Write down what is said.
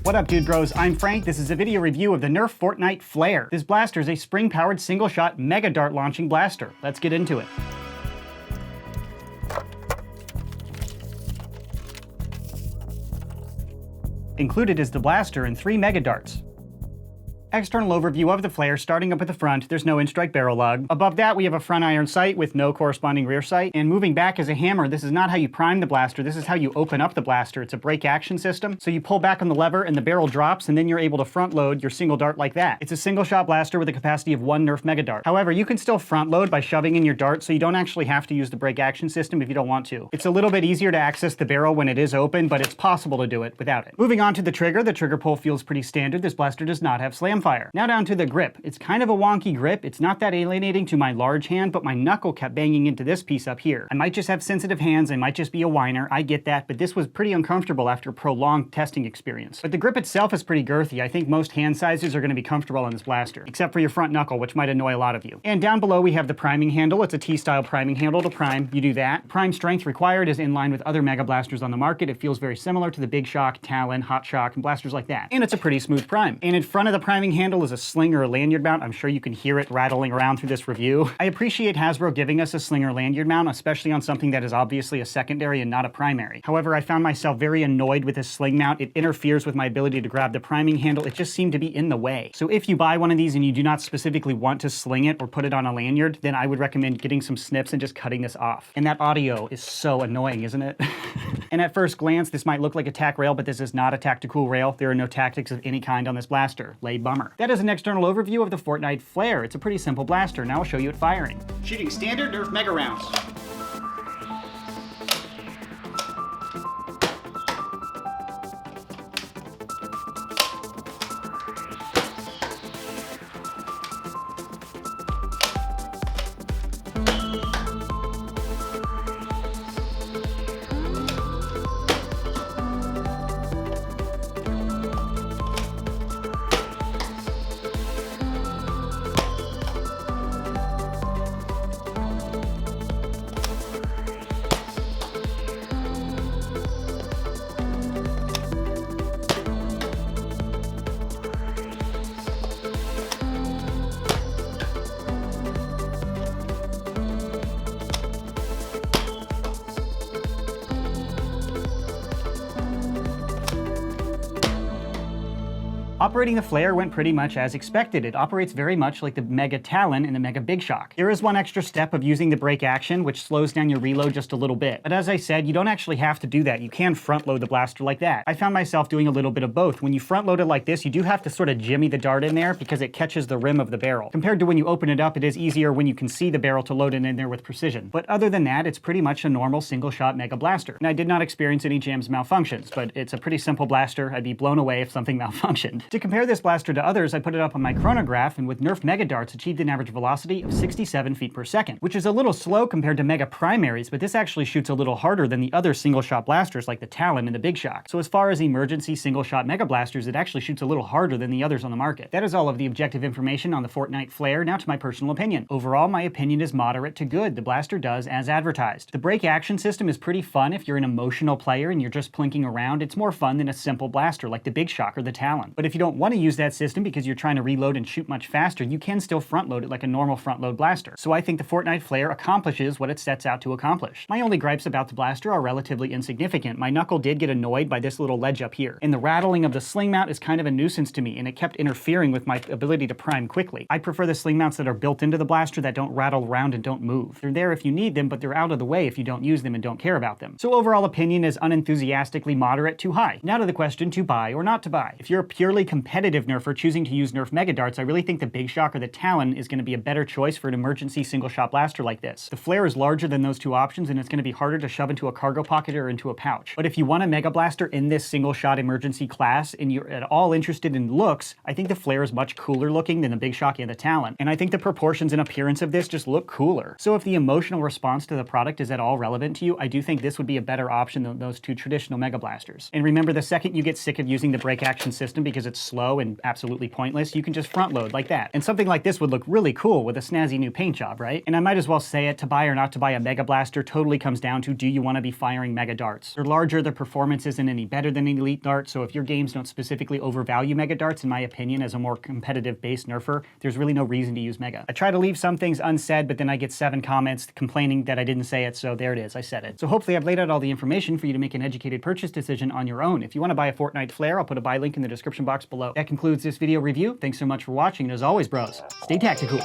What up, dude bros? I'm Frank. This is a video review of the Nerf Fortnite Flare. This blaster is a spring-powered single-shot mega dart launching blaster. Let's get into it. Included is the blaster and 3 mega darts. External overview of the flare, starting up at the front, there's no in-strike barrel lug. Above that, we have a front iron sight with no corresponding rear sight. And moving back is a hammer. This is not how you prime the blaster, this is how you open up the blaster. It's a break action system. So you pull back on the lever and the barrel drops, and then you're able to front load your single dart like that. It's a single shot blaster with a capacity of 1 Nerf mega dart. However, you can still front load by shoving in your dart, so you don't actually have to use the break action system if you don't want to. It's a little bit easier to access the barrel when it is open, but it's possible to do it without it. Moving on to the trigger pull feels pretty standard. This blaster does not have slam fire. Now down to the grip. It's kind of a wonky grip. It's not that alienating to my large hand, but my knuckle kept banging into this piece up here. I might just have sensitive hands, I might just be a whiner, I get that, but this was pretty uncomfortable after a prolonged testing experience. But the grip itself is pretty girthy. I think most hand sizes are going to be comfortable on this blaster, except for your front knuckle, which might annoy a lot of you. And down below we have the priming handle. It's a T-style priming handle to prime. You do that. Prime strength required is in line with other mega blasters on the market. It feels very similar to the Big Shock, Talon, Hot Shock, and blasters like that. And it's a pretty smooth prime. And in front of the priming handle is a sling or a lanyard mount. I'm sure you can hear it rattling around through this review. I appreciate Hasbro giving us a sling or lanyard mount, especially on something that is obviously a secondary and not a primary. However, I found myself very annoyed with this sling mount. It interferes with my ability to grab the priming handle. It just seemed to be in the way. So if you buy one of these and you do not specifically want to sling it or put it on a lanyard, then I would recommend getting some snips and just cutting this off. And that audio is so annoying, isn't it? And at first glance, this might look like a tack rail, but this is not a tactical rail. There are no tactics of any kind on this blaster. Lay bummer. That is an external overview of the Fortnite Flare. It's a pretty simple blaster. Now I'll show you it firing. Shooting standard Nerf mega rounds. Operating the flare went pretty much as expected. It operates very much like the Mega Talon and the Mega Big Shock. There is one extra step of using the break action, which slows down your reload just a little bit. But as I said, you don't actually have to do that. You can front load the blaster like that. I found myself doing a little bit of both. When you front load it like this, you do have to sort of jimmy the dart in there because it catches the rim of the barrel. Compared to when you open it up, it is easier when you can see the barrel to load it in there with precision. But other than that, it's pretty much a normal single shot mega blaster. And I did not experience any jams malfunctions, but it's a pretty simple blaster. I'd be blown away if something malfunctioned. To compare this blaster to others, I put it up on my chronograph, and with Nerf mega darts achieved an average velocity of 67 feet per second, which is a little slow compared to mega primaries, but this actually shoots a little harder than the other single shot blasters like the Talon and the Big Shock. So as far as emergency single shot mega blasters, it actually shoots a little harder than the others on the market. That is all of the objective information on the Fortnite Flare. Now to my personal opinion. Overall, my opinion is moderate to good. The blaster does as advertised. The break action system is pretty fun if you're an emotional player and you're just plinking around. It's more fun than a simple blaster like the Big Shock or the Talon. But if you don't want to use that system because you're trying to reload and shoot much faster, you can still front load it like a normal front load blaster. So I think the Fortnite Flare accomplishes what it sets out to accomplish. My only gripes about the blaster are relatively insignificant. My knuckle did get annoyed by this little ledge up here, and the rattling of the sling mount is kind of a nuisance to me, and it kept interfering with my ability to prime quickly. I prefer the sling mounts that are built into the blaster that don't rattle around and don't move. They're there if you need them, but they're out of the way if you don't use them and don't care about them. So overall opinion is unenthusiastically moderate to high. Now to the question to buy or not to buy. If you're a purely competitive nerfer choosing to use Nerf mega darts, I really think the Big Shock or the Talon is going to be a better choice for an emergency single shot blaster like this. The flare is larger than those two options, and it's going to be harder to shove into a cargo pocket or into a pouch. But if you want a mega blaster in this single shot emergency class and you're at all interested in looks, I think the flare is much cooler looking than the Big Shock and the Talon. And I think the proportions and appearance of this just look cooler. So if the emotional response to the product is at all relevant to you, I do think this would be a better option than those two traditional mega blasters. And remember, the second you get sick of using the break action system because it's slow and absolutely pointless, you can just front load like that. And something like this would look really cool with a snazzy new paint job, right? And I might as well say it, to buy or not to buy a Mega Blaster totally comes down to, do you want to be firing Mega Darts? They're larger, their performance isn't any better than an Elite Dart, so if your games don't specifically overvalue Mega Darts, in my opinion, as a more competitive base nerfer, there's really no reason to use Mega. I try to leave some things unsaid, but then I get 7 comments complaining that I didn't say it, so there it is, I said it. So hopefully I've laid out all the information for you to make an educated purchase decision on your own. If you want to buy a Fortnite flare, I'll put a buy link in the description box below. That concludes this video review. Thanks so much for watching, and as always, bros, stay tactical.